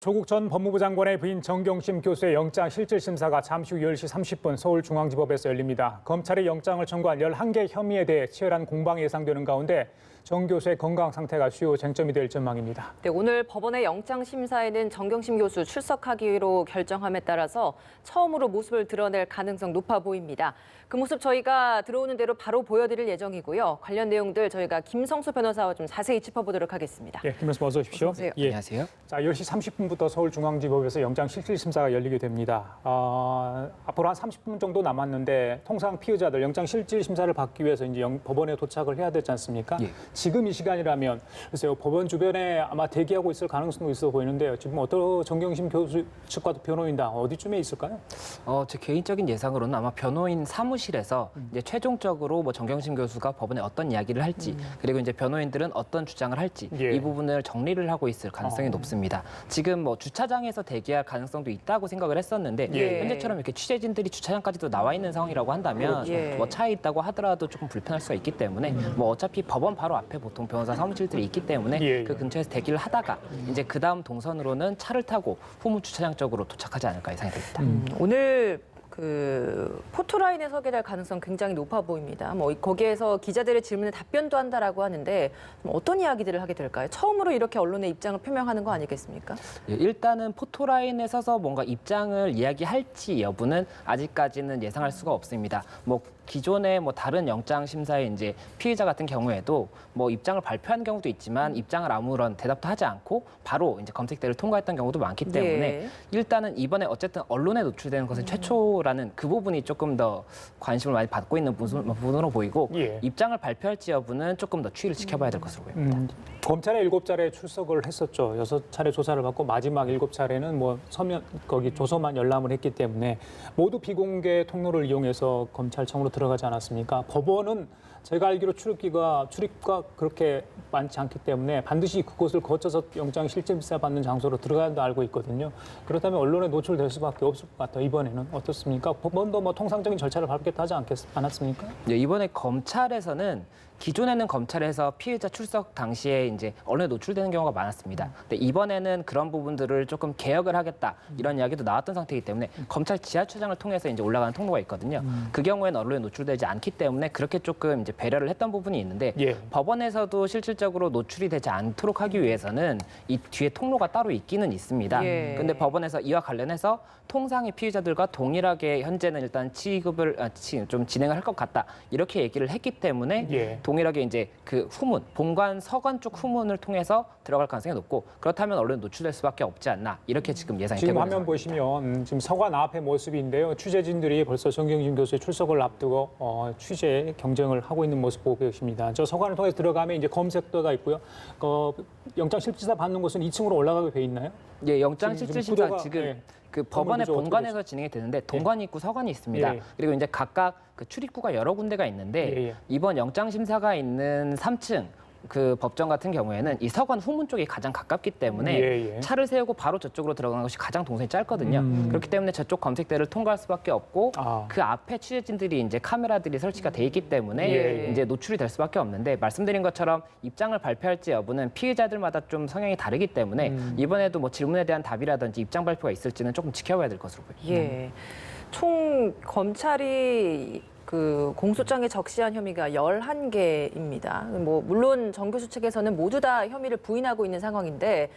조국 전 법무부 장관의 부인 정경심 교수의 영장 실질심사가 잠시 후 10시 30분 서울중앙지법에서 열립니다. 검찰이 영장을 청구한 11개 혐의에 대해 치열한 공방이 예상되는 가운데 정 교수의 건강 상태가 주요 쟁점이 될 전망입니다. 네, 오늘 법원의 영장 심사에는 정경심 교수 출석하기로 결정함에 따라서 처음으로 모습을 드러낼 가능성 높아 보입니다. 그 모습 저희가 들어오는 대로 바로 보여드릴 예정이고요. 관련 내용들 저희가 김성수 변호사와 좀 자세히 짚어보도록 하겠습니다. 김 변호사 어서 오십시오. 어서 오세요. 예. 안녕하세요. 자, 10시 30분부터 서울중앙지법에서 영장 실질심사가 열리게 됩니다. 앞으로 한 30분 정도 남았는데 통상 피의자들 영장 실질심사를 받기 위해서 이제 법원에 도착을 해야 되지 않습니까? 예. 지금 이 시간이라면 글쎄요, 법원 주변에 아마 대기하고 있을 가능성도 있어 보이는데요. 지금 정경심 교수 측과 변호인단 어디쯤에 있을까요? 제 개인적인 예상으로는 아마 변호인 사무실에서 이제 최종적으로 뭐 정경심 교수가 법원에 어떤 이야기를 할지 그리고 이제 변호인들은 어떤 주장을 할지 예. 이 부분을 정리를 하고 있을 가능성이 높습니다. 지금 뭐 주차장에서 대기할 가능성도 있다고 생각을 했었는데 예. 현재처럼 이렇게 취재진들이 주차장까지도 나와 있는 상황이라고 한다면 예. 뭐 차에 있다고 하더라도 조금 불편할 수가 있기 때문에 뭐 어차피 법원 바로 앞에 보통 변호사 사무실들이 있기 때문에 예. 그 근처에서 대기를 하다가 이제 그 다음 동선으로는 차를 타고 후문 주차장 쪽으로 도착하지 않을까 예상이 됩니다. 오늘 포토라인에 서게 될 가능성 굉장히 높아 보입니다. 뭐 거기에서 기자들의 질문에 답변도 한다라고 하는데 좀 어떤 이야기들을 하게 될까요? 처음으로 이렇게 언론의 입장을 표명하는 거 아니겠습니까? 예, 일단은 포토라인에 서서 뭔가 입장을 이야기할지 여부는 아직까지는 예상할 수가 없습니다. 뭐 기존의 뭐 다른 영장 심사에 이제 피의자 같은 경우에도 뭐 입장을 발표한 경우도 있지만 입장을 아무런 대답도 하지 않고 바로 이제 검색대를 통과했던 경우도 많기 때문에 네. 일단은 이번에 어쨌든 언론에 노출되는 것은 최초라는 그 부분이 조금 더 관심을 많이 받고 있는 부분으로 보이고 예. 입장을 발표할지 여부는 조금 더 추이를 지켜봐야 될 것으로 보입니다. 검찰에 7차례 출석을 했었죠. 6차례 조사를 받고 마지막 7차례는 뭐 거기 조서만 열람을 했기 때문에 모두 비공개 통로를 이용해서 검찰청으로 들어가지 않았습니까? 법원은 제가 알기로 출입과 그렇게 많지 않기 때문에 반드시 그곳을 거쳐서 영장 실질심사 받는 장소로 들어가야도 알고 있거든요. 그렇다면 언론에 노출될 수밖에 없을 것 같아요. 이번에는 어떻습니까? 법원도 뭐 통상적인 절차를 밟겠다 하지 않았습니까? 네, 이번에 검찰에서는 기존에는 검찰에서 피해자 출석 당시에 이제 언론에 노출되는 경우가 많았습니다. 근데 이번에는 그런 부분들을 조금 개혁을 하겠다 이런 이야기도 나왔던 상태이기 때문에 검찰 지하철장을 통해서 이제 올라가는 통로가 있거든요. 그 경우에는 언론에 노출되지 않기 때문에 그렇게 조금 이제 배려를 했던 부분이 있는데 예. 법원에서도 실질적으로 노출이 되지 않도록 하기 위해서는 이 뒤에 통로가 따로 있기는 있습니다. 예. 근데 법원에서 이와 관련해서 통상의 피의자들과 동일하게 현재는 일단 취급을 좀 진행을 할 것 같다 이렇게 얘기를 했기 때문에 예. 동일하게 이제 그 후문, 본관, 서관 쪽 후문을 통해서 들어갈 가능성이 높고 그렇다면 언론에 노출될 수밖에 없지 않나 이렇게 지금 예상이 지금 되고 화면 있습니다. 보시면 지금 서관 앞의 모습인데요. 취재진들이 벌써 정경심 교수의 출석을 앞두고 취재 경쟁을 하고 있는 모습 보고 계십니다. 저 서관을 통해서 들어가면 이제 검색대가 있고요. 영장 실질심사 받는 곳은 2층으로 올라가게 돼 있나요? 예, 영장 지금 실질심사 구도가, 지금 예. 그 법원의 구조 어떻게 본관에서 진행이 되는데 동관이 있고 서관이 있습니다. 예. 그리고 이제 각각 그 출입구가 여러 군데가 있는데 예, 예. 이번 영장 심사가 있는 3층 그 법정 같은 경우에는 이 서관 후문 쪽이 가장 가깝기 때문에 예, 예. 차를 세우고 바로 저쪽으로 들어가는 것이 가장 동선이 짧거든요. 그렇기 때문에 저쪽 검색대를 통과할 수밖에 없고 그 앞에 취재진들이 이제 카메라들이 설치가 돼 있기 때문에 예, 예. 이제 노출이 될 수밖에 없는데 말씀드린 것처럼 입장을 발표할지 여부는 피의자들마다 좀 성향이 다르기 때문에 이번에도 뭐 질문에 대한 답이라든지 입장 발표가 있을지는 조금 지켜봐야 될 것으로 보입니다. 예. 총 검찰이 공소장에 적시한 혐의가 11개입니다. 뭐 물론 정 교수 측에서는 모두 다 혐의를 부인하고 있는 상황인데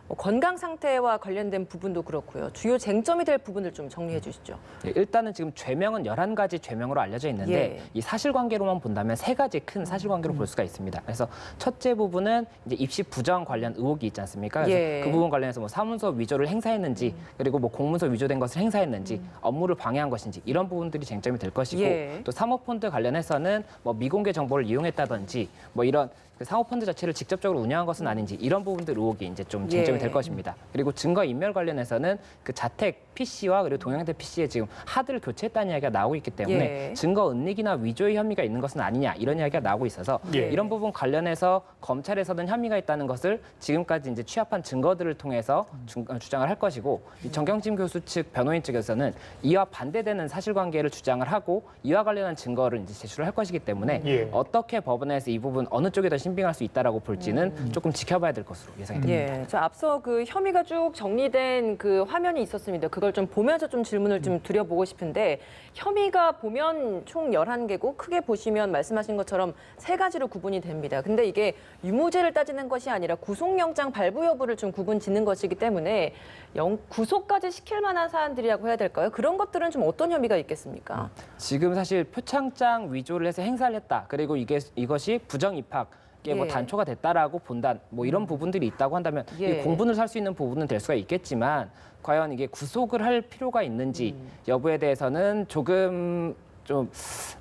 뭐 건강 상태와 관련된 부분도 그렇고요. 주요 쟁점이 될 부분을 좀 정리해 주시죠. 네, 일단은 지금 죄명은 11가지 죄명으로 알려져 있는데 예. 이 사실관계로만 본다면 3가지 큰 사실관계로 볼 수가 있습니다. 그래서 첫째 부분은 이제 입시 부정 관련 의혹이 있지 않습니까? 그래서 예. 그 부분 관련해서 뭐 사문서 위조를 행사했는지 그리고 뭐 공문서 위조된 것을 행사했는지 업무를 방해한 것인지 이런 부분들이 쟁점이 될 것이고 예. 또 사모펀드 관련해서는 뭐 미공개 정보를 이용했다든지 뭐 이런 그 사모펀드 자체를 직접적으로 운영한 것은 아닌지 이런 부분들 의혹이 이제 좀 쟁점이 예. 될 것입니다. 그리고 증거 인멸 관련해서는 그 자택 PC와 그리고 동양대 PC에 지금 하드를 교체했다는 이야기가 나오고 있기 때문에 예. 증거 은닉이나 위조의 혐의가 있는 것은 아니냐 이런 이야기가 나오고 있어서 예. 이런 부분 관련해서 검찰에서는 혐의가 있다는 것을 지금까지 이제 취합한 증거들을 통해서 주장을 할 것이고 이 정경심 교수 측 변호인 측에서는 이와 반대되는 사실관계를 주장을 하고 이와 관련한 증거를 이제 제출을 할 것이기 때문에 예. 어떻게 법원에서 이 부분 어느 쪽이 더 신빙할 수 있다라고 볼지는 조금 지켜봐야 될 것으로 예상이 됩니다. 예, 저 앞서 그 혐의가 쭉 정리된 그 화면이 있었습니다. 그걸 좀 보면서 좀 질문을 좀 드려보고 싶은데 혐의가 보면 총 11개고 크게 보시면 말씀하신 것처럼 세 가지로 구분이 됩니다. 근데 이게 유무죄를 따지는 것이 아니라 구속영장 발부 여부를 좀 구분 짓는 것이기 때문에 구속까지 시킬 만한 사안들이라고 해야 될까요? 그런 것들은 좀 어떤 혐의가 있겠습니까? 지금 사실 표창장 위조를 해서 행사를 했다. 그리고 이것이 부정 입학 뭐 예. 단초가 됐다라고 본다. 뭐 이런 부분들이 있다고 한다면 예. 이게 공분을 살 수 있는 부분은 될 수가 있겠지만 과연 이게 구속을 할 필요가 있는지 여부에 대해서는 조금 좀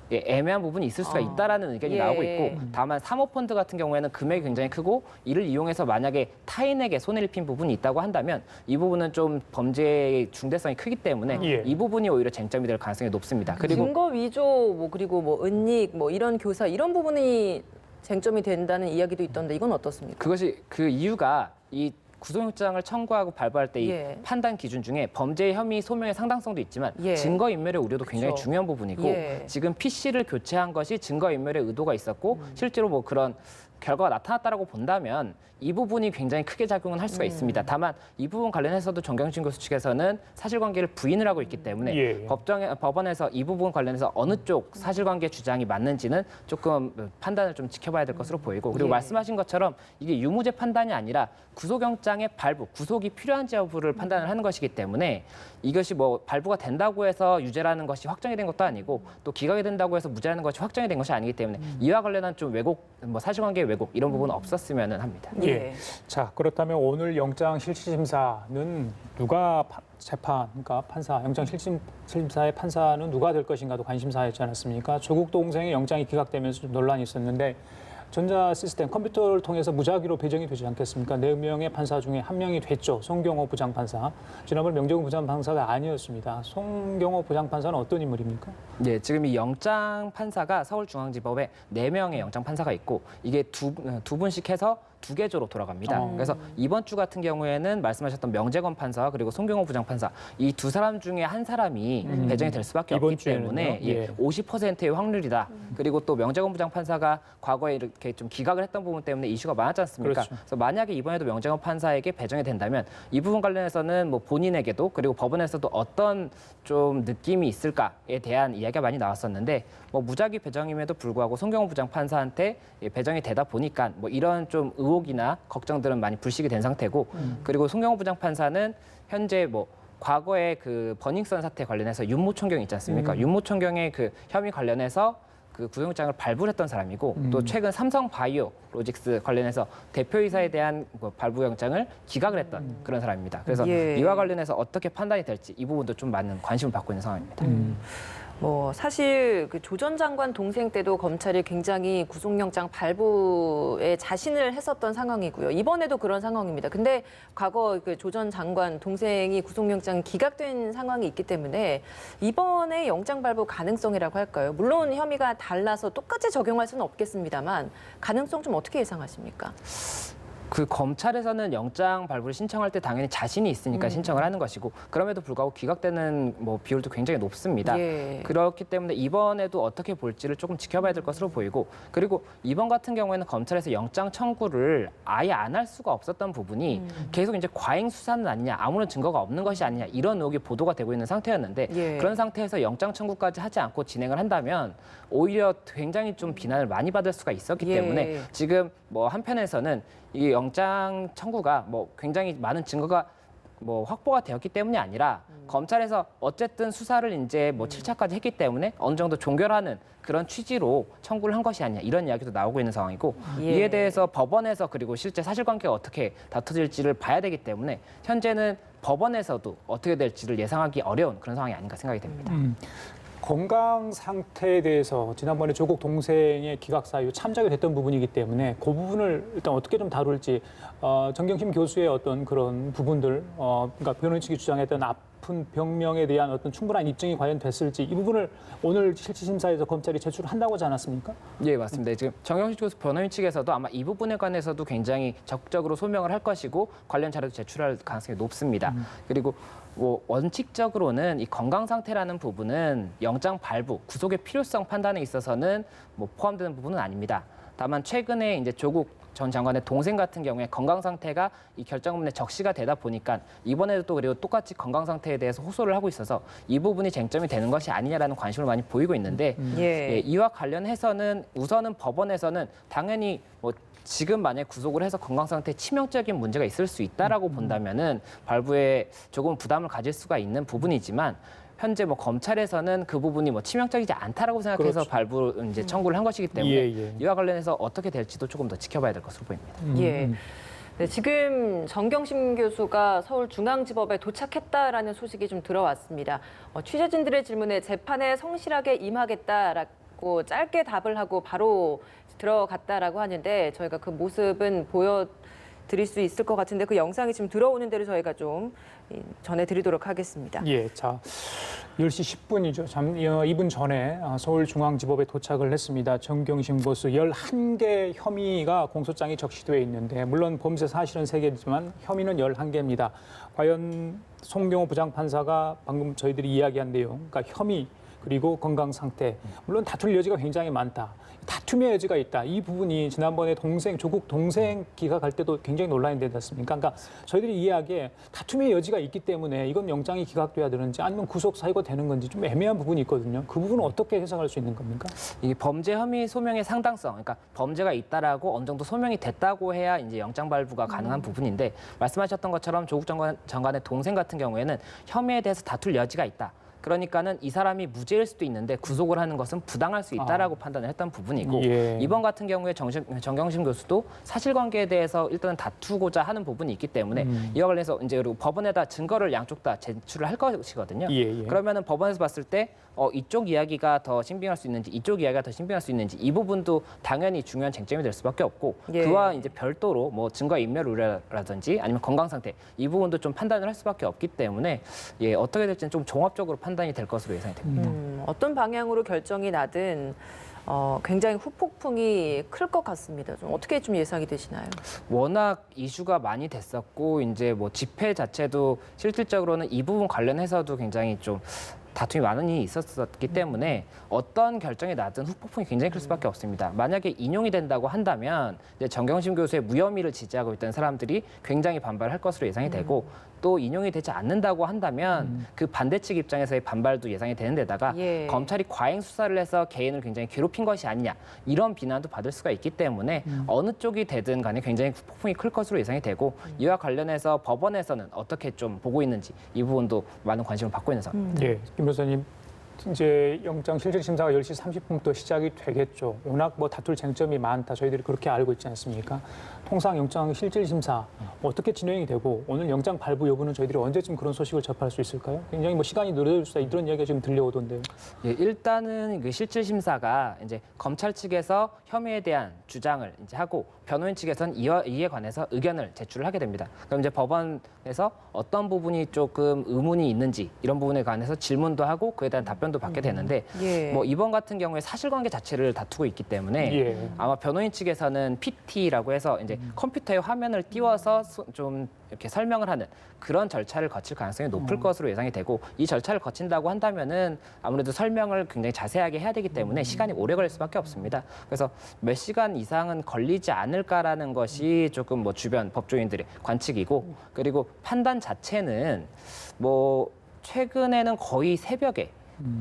애매한 부분이 있을 수가 있다라는 의견이 예. 나오고 있고 다만 사모펀드 같은 경우에는 금액이 굉장히 크고 이를 이용해서 만약에 타인에게 손해를 입힌 부분이 있다고 한다면 이 부분은 좀 범죄의 중대성이 크기 때문에 예. 이 부분이 오히려 쟁점이 될 가능성이 높습니다. 그리고 증거 위조, 뭐 그리고 뭐 은닉, 뭐 이런 교사 이런 부분이 쟁점이 된다는 이야기도 있던데 이건 어떻습니까? 그것이 그 이유가 이 구속영장을 청구하고 발부할 때 이 예. 판단 기준 중에 범죄 혐의 소명의 상당성도 있지만 예. 증거인멸의 우려도 굉장히 그쵸. 중요한 부분이고 예. 지금 PC를 교체한 것이 증거인멸의 의도가 있었고 실제로 뭐 그런 결과가 나타났다라고 본다면 이 부분이 굉장히 크게 작용은 할 수가 있습니다. 다만 이 부분 관련해서도 정경심 교수 측에서는 사실관계를 부인을 하고 있기 때문에 예. 법원에서 이 부분 관련해서 어느 쪽 사실관계 주장이 맞는지는 조금 판단을 좀 지켜봐야 될 것으로 보이고 그리고 예. 말씀하신 것처럼 이게 유무죄 판단이 아니라 구속영장의 발부, 구속이 필요한지 여부를 판단을 하는 것이기 때문에 이것이 뭐 발부가 된다고 해서 유죄라는 것이 확정이 된 것도 아니고 또 기각이 된다고 해서 무죄라는 것이 확정이 된 것이 아니기 때문에 이와 관련한 좀 왜곡, 뭐 사실관계의 왜곡 이런 부분은 없었으면 합니다. 예. 자, 그렇다면 오늘 영장 실질심사는 누가 그러니까 판사, 영장 실질심사의 판사는 누가 될 것인가도 관심사였지 않았습니까? 조국 동생의 영장이 기각되면서 좀 논란이 있었는데 전자 시스템 컴퓨터를 통해서 무작위로 배정이 되지 않겠습니까? 4명의 판사 중에 1명이 됐죠. 송경호 부장판사. 지난번 명재훈 부장판사가 아니었습니다. 송경호 부장판사는 어떤 인물입니까? 네, 지금 이 영장 판사가 서울중앙지법에 4명의 영장 판사가 있고 이게 두 분씩 해서 2개조로 돌아갑니다. 그래서 이번 주 같은 경우에는 말씀하셨던 명재건 판사와 그리고 송경호 부장판사 이 두 사람 중에 한 사람이 배정이 될 수밖에 이번 없기 때문에 주에는요? 예. 50%의 확률이다. 그리고 또 명재건 부장판사가 과거에 이렇게 좀 기각을 했던 부분 때문에 이슈가 많았지 않습니까? 그렇죠. 그래서 만약에 이번에도 명재건 판사에게 배정이 된다면 이 부분 관련해서는 뭐 본인에게도 그리고 법원에서도 어떤 좀 느낌이 있을까에 대한 이야기가 많이 나왔었는데 뭐 무작위 배정임에도 불구하고 송경호 부장판사한테 배정이 되다 보니까 뭐 이런 좀 의혹이나 걱정들은 많이 불식이 된 상태고 그리고 송경호 부장판사는 현재 뭐 과거에 그 버닝썬 사태 관련해서 윤모총경 있지 않습니까? 윤모총경의 그 혐의 관련해서 그 구속영장을 발부를 했던 사람이고 또 최근 삼성바이오로직스 관련해서 대표이사에 대한 뭐 발부영장을 기각을 했던 그런 사람입니다. 그래서 예. 이와 관련해서 어떻게 판단이 될지 이 부분도 좀 많은 관심을 받고 있는 상황입니다. 뭐 사실 그 조 전 장관 동생 때도 검찰이 굉장히 구속영장 발부에 자신을 했었던 상황이고요. 이번에도 그런 상황입니다. 근데 과거 그 조 전 장관 동생이 구속영장 기각된 상황이 있기 때문에 이번에 영장 발부 가능성이라고 할까요? 물론 혐의가 달라서 똑같이 적용할 수는 없겠습니다만 가능성 좀 어떻게 예상하십니까? 그 검찰에서는 영장 발부를 신청할 때 당연히 자신이 있으니까 신청을 하는 것이고 그럼에도 불구하고 기각되는 뭐 비율도 굉장히 높습니다. 예. 그렇기 때문에 이번에도 어떻게 볼지를 조금 지켜봐야 될 것으로 보이고 그리고 이번 같은 경우에는 검찰에서 영장 청구를 아예 안 할 수가 없었던 부분이 계속 이제 과잉 수사는 아니냐 아무런 증거가 없는 것이 아니냐 이런 의혹이 보도가 되고 있는 상태였는데 예. 그런 상태에서 영장 청구까지 하지 않고 진행을 한다면 오히려 굉장히 좀 비난을 많이 받을 수가 있었기 예. 때문에 지금 뭐 한편에서는 이 영장 청구가 뭐 굉장히 많은 증거가 뭐 확보가 되었기 때문이 아니라 검찰에서 어쨌든 수사를 이제 뭐 7차까지 했기 때문에 어느 정도 종결하는 그런 취지로 청구를 한 것이 아니냐 이런 이야기도 나오고 있는 상황이고 예. 이에 대해서 법원에서 그리고 실제 사실관계가 어떻게 다투질지를 봐야 되기 때문에 현재는 법원에서도 어떻게 될지를 예상하기 어려운 그런 상황이 아닌가 생각이 됩니다. 건강 상태에 대해서 지난번에 조국 동생의 기각 사유 참작이 됐던 부분이기 때문에 그 부분을 일단 어떻게 좀 다룰지 정경심 교수의 어떤 그런 부분들 그러니까 변호인 측이 주장했던 아픈 병명에 대한 어떤 충분한 입증이 과연 됐을지 이 부분을 오늘 실질심사에서 검찰이 제출한다고 하지 않았습니까? 예, 맞습니다. 지금 정경심 교수 변호인 측에서도 아마 이 부분에 관해서도 굉장히 적극적으로 소명을 할 것이고 관련 자료도 제출할 가능성이 높습니다. 그리고 뭐 원칙적으로는 이 건강 상태라는 부분은 영장 발부, 구속의 필요성 판단에 있어서는 뭐 포함되는 부분은 아닙니다. 다만 최근에 이제 조국 전 장관의 동생 같은 경우에 건강 상태가 이 결정문에 적시가 되다 보니까 이번에도 또 그리고 똑같이 건강 상태에 대해서 호소를 하고 있어서 이 부분이 쟁점이 되는 것이 아니냐라는 관심을 많이 보이고 있는데 예, 이와 관련해서는 우선은 법원에서는 당연히 뭐 지금 만약 구속을 해서 건강 상태에 치명적인 문제가 있을 수 있다라고 본다면은 발부에 조금 부담을 가질 수가 있는 부분이지만 현재 뭐 검찰에서는 그 부분이 뭐 치명적이지 않다라고 생각해서 그렇죠. 발부 이제 청구를 한 것이기 때문에 예. 이와 관련해서 어떻게 될지도 조금 더 지켜봐야 될 것으로 보입니다. 예. 네, 지금 정경심 교수가 서울중앙지법에 도착했다라는 소식이 좀 들어왔습니다. 취재진들의 질문에 재판에 성실하게 임하겠다라고 짧게 답을 하고 바로 들어갔다라고 하는데 저희가 그 모습은 보여드릴 수 있을 것 같은데 그 영상이 지금 들어오는 대로 저희가 좀 전해드리도록 하겠습니다. 예, 자, 10시 10분이죠. 2분 전에 서울중앙지법에 도착을 했습니다. 정경심 교수 11개 혐의가 공소장에 적시되어 있는데 물론 범죄 사실은 3개지만 혐의는 11개입니다. 과연 송병호 부장판사가 방금 저희들이 이야기한 내용, 그러니까 혐의 그리고 건강 상태, 물론 다툴 여지가 굉장히 많다. 다툼의 여지가 있다. 이 부분이 지난번에 조국 동생 기각할 때도 굉장히 논란이 되지 않습니까? 그러니까 저희들이 이야기에 다툼의 여지가 있기 때문에 이건 영장이 기각돼야 되는지 아니면 구속 사유가 되는 건지 좀 애매한 부분이 있거든요. 그 부분은 어떻게 해석할 수 있는 겁니까? 이 범죄 혐의 소명의 상당성, 그러니까 범죄가 있다라고 어느 정도 소명이 됐다고 해야 이제 영장 발부가 가능한 부분인데 말씀하셨던 것처럼 조국 장관의 동생 같은 경우에는 혐의에 대해서 다툴 여지가 있다. 그러니까는 이 사람이 무죄일 수도 있는데 구속을 하는 것은 부당할 수 있다라고 판단을 했던 부분이고 예. 이번 같은 경우에 정경심 교수도 사실관계에 대해서 일단은 다투고자 하는 부분이 있기 때문에 이와 관련해서 이제 그리고 법원에다 증거를 양쪽 다 제출을 할 것이거든요. 예. 그러면은 법원에서 봤을 때 이쪽 이야기가 더 신빙할 수 있는지 이쪽 이야기가 더 신빙할 수 있는지 이 부분도 당연히 중요한 쟁점이 될 수밖에 없고 예. 그와 이제 별도로 뭐 증거 인멸 우려라든지 아니면 건강 상태 이 부분도 좀 판단을 할 수밖에 없기 때문에 예, 어떻게 될지는 좀 종합적으로 판단이 될 것으로 예상이 됩니다. 어떤 방향으로 결정이 나든 굉장히 후폭풍이 클 것 같습니다. 좀 어떻게 좀 예상이 되시나요? 워낙 이슈가 많이 됐었고 이제 뭐 집회 자체도 실질적으로는 이 부분 관련해서도 굉장히 좀 다툼이 많이 있었기 때문에 어떤 결정이 나든 후폭풍이 굉장히 클 수밖에 없습니다. 만약에 인용이 된다고 한다면 이제 정경심 교수의 무혐의를 지지하고 있던 사람들이 굉장히 반발할 것으로 예상이 되고 또 인용이 되지 않는다고 한다면 그 반대 측 입장에서의 반발도 예상이 되는 데다가 예. 검찰이 과잉 수사를 해서 개인을 굉장히 괴롭힌 것이 아니냐 이런 비난도 받을 수가 있기 때문에 어느 쪽이 되든 간에 굉장히 폭풍이 클 것으로 예상이 되고 이와 관련해서 법원에서는 어떻게 좀 보고 있는지 이 부분도 많은 관심을 받고 있는 상황입니다. 예, 김 변호사님. 이제 영장 실질 심사가 10시 30분부터 시작이 되겠죠. 워낙 뭐 다툴 쟁점이 많다. 저희들이 그렇게 알고 있지 않습니까? 통상 영장 실질 심사 어떻게 진행이 되고 오늘 영장 발부 여부는 저희들이 언제쯤 그런 소식을 접할 수 있을까요? 굉장히 뭐 시간이 늘어질 수 있다 이런 이야기가 지금 들려오던데요. 예, 일단은 그 실질 심사가 이제 검찰 측에서 혐의에 대한 주장을 이제 하고 변호인 측에서는 이에 관해서 의견을 제출을 하게 됩니다. 그럼 이제 법원에서 어떤 부분이 조금 의문이 있는지 이런 부분에 관해서 질문도 하고 그에 대한 답변도 받게 되는데 예. 뭐 이번 같은 경우에 사실관계 자체를 다투고 있기 때문에 예. 아마 변호인 측에서는 PT라고 해서 이제 컴퓨터에 화면을 띄워서 좀 이렇게 설명을 하는 그런 절차를 거칠 가능성이 높을 것으로 예상이 되고 이 절차를 거친다고 한다면은 아무래도 설명을 굉장히 자세하게 해야 되기 때문에 시간이 오래 걸릴 수밖에 없습니다. 그래서 몇 시간 이상은 걸리지 않을까라는 것이 조금 뭐 주변 법조인들의 관측이고 그리고 판단 자체는 뭐 최근에는 거의 새벽에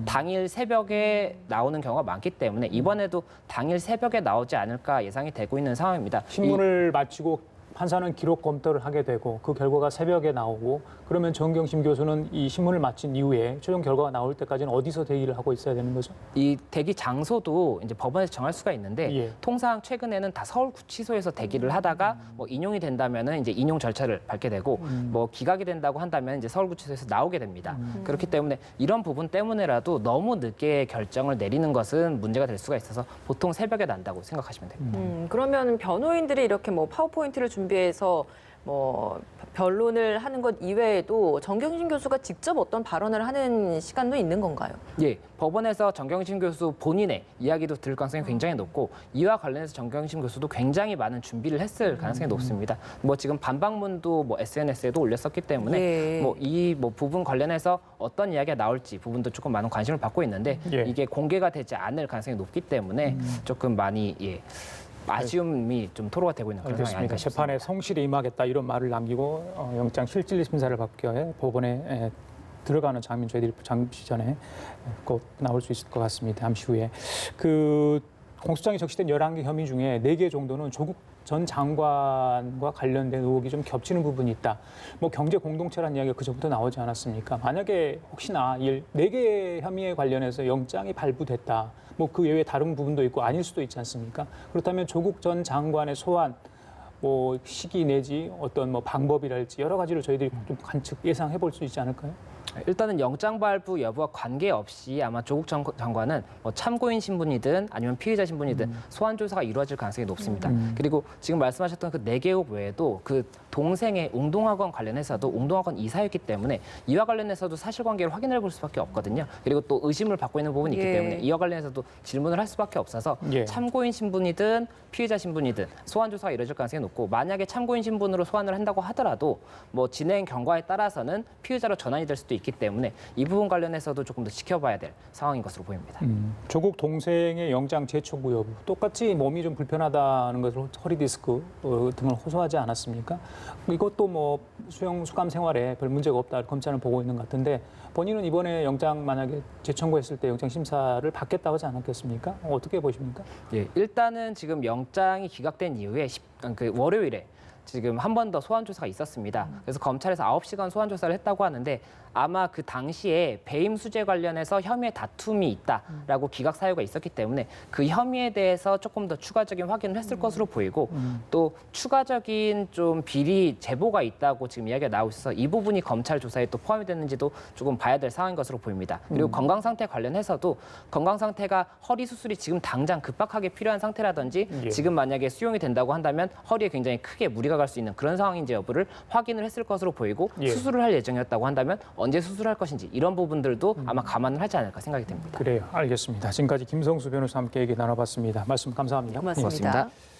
당일 새벽에 나오는 경우가 많기 때문에 이번에도 당일 새벽에 나오지 않을까 예상이 되고 있는 상황입니다. 신문을 마치고 판사는 기록 검토를 하게 되고 그 결과가 새벽에 나오고 그러면 정경심 교수는 이 신문을 마친 이후에 최종 결과가 나올 때까지는 어디서 대기를 하고 있어야 되는 거죠? 이 대기 장소도 이제 법원에서 정할 수가 있는데 예. 통상 최근에는 다 서울구치소에서 대기를 하다가 뭐 인용이 된다면은 이제 인용 절차를 밟게 되고 뭐 기각이 된다고 한다면 이제 서울구치소에서 나오게 됩니다. 그렇기 때문에 이런 부분 때문에라도 너무 늦게 결정을 내리는 것은 문제가 될 수가 있어서 보통 새벽에 난다고 생각하시면 됩니다. 그러면 변호인들이 이렇게 뭐 파워포인트를 준비해서 뭐 변론을 하는 것 이외에도 정경심 교수가 직접 어떤 발언을 하는 시간도 있는 건가요? 예, 법원에서 정경심 교수 본인의 이야기도 들을 가능성이 굉장히 높고 이와 관련해서 정경심 교수도 굉장히 많은 준비를 했을 가능성이 높습니다. 뭐 지금 반박문도 뭐 SNS에도 올렸었기 때문에 예. 뭐 이 뭐 부분 관련해서 어떤 이야기가 나올지 부분도 조금 많은 관심을 받고 있는데 예. 이게 공개가 되지 않을 가능성이 높기 때문에 조금 많이 아쉬움이 좀 토로가 되고 있는 그런 상황이 아닌가 알겠습니다. 싶습니다. 재판에 성실히 임하겠다 이런 말을 남기고 영장 실질 심사를 받기 위해 법원에 들어가는 장면 저희들이 잠시 전에 곧 나올 수 있을 것 같습니다. 잠시 후에 그 공소장에 적시된 11개 혐의 중에 4개 정도는 조국 전 장관과 관련된 의혹이 좀 겹치는 부분이 있다. 뭐 경제 공동체라는 이야기가 그전부터 나오지 않았습니까? 만약에 혹시나 이 4개 혐의에 관련해서 영장이 발부됐다. 뭐 그 외에 다른 부분도 있고 아닐 수도 있지 않습니까? 그렇다면 조국 전 장관의 소환 뭐 시기 내지 어떤 뭐 방법이랄지 여러 가지를 저희들이 좀 관측 예상해 볼 수 있지 않을까요? 일단은 영장 발부 여부와 관계없이 아마 조국 전 장관은 뭐 참고인 신분이든 아니면 피의자 신분이든 소환 조사가 이루어질 가능성이 높습니다. 그리고 지금 말씀하셨던 그 4개 의혹 외에도 그 동생의 웅동학원 관련해서도 웅동학원 이사였기 때문에 이와 관련해서도 사실관계를 확인해 볼 수밖에 없거든요. 그리고 또 의심을 받고 있는 부분이 있기 예. 때문에 이와 관련해서도 질문을 할 수밖에 없어서 예. 참고인 신분이든 피의자 신분이든 소환 조사가 이루어질 가능성이 높고 만약에 참고인 신분으로 소환을 한다고 하더라도 뭐 진행 경과에 따라서는 피의자로 전환이 될 수도 있기 때문에 이 부분 관련해서도 조금 더 지켜봐야 될 상황인 것으로 보입니다. 조국 동생의 영장 재청구 여부 똑같이 몸이 좀 불편하다는 것을 허리 디스크 등을 호소하지 않았습니까? 이것도 뭐 수감 생활에 별 문제가 없다 검찰은 보고 있는 것 같은데 본인은 이번에 영장 만약에 재청구했을 때 영장 심사를 받겠다고 하지 않았겠습니까? 어떻게 보십니까? 예, 일단은 지금 영장이 기각된 이후에 그 월요일에 지금 한 번 더 소환 조사가 있었습니다. 그래서 검찰에서 9시간 소환 조사를 했다고 하는데 아마 그 당시에 배임 수재 관련해서 혐의의 다툼이 있다라고 기각 사유가 있었기 때문에 그 혐의에 대해서 조금 더 추가적인 확인을 했을 것으로 보이고 또 추가적인 좀 비리 제보가 있다고 지금 이야기가 나오고 있어서 이 부분이 검찰 조사에 또 포함이 됐는지도 조금 봐야 될 상황인 것으로 보입니다. 그리고 건강 상태 관련해서도 건강 상태가 허리 수술이 지금 당장 급박하게 필요한 상태라든지 예. 지금 만약에 수용이 된다고 한다면 허리에 굉장히 크게 무리가 갈 수 있는 그런 상황인지 여부를 확인을 했을 것으로 보이고 예. 수술을 할 예정이었다고 한다면 언제 수술할 것인지 이런 부분들도 아마 감안을 하지 않을까 생각이 됩니다. 그래요. 알겠습니다. 지금까지 김성수 변호사와 함께 얘기 나눠봤습니다. 말씀 감사합니다. 고맙습니다. 고맙습니다.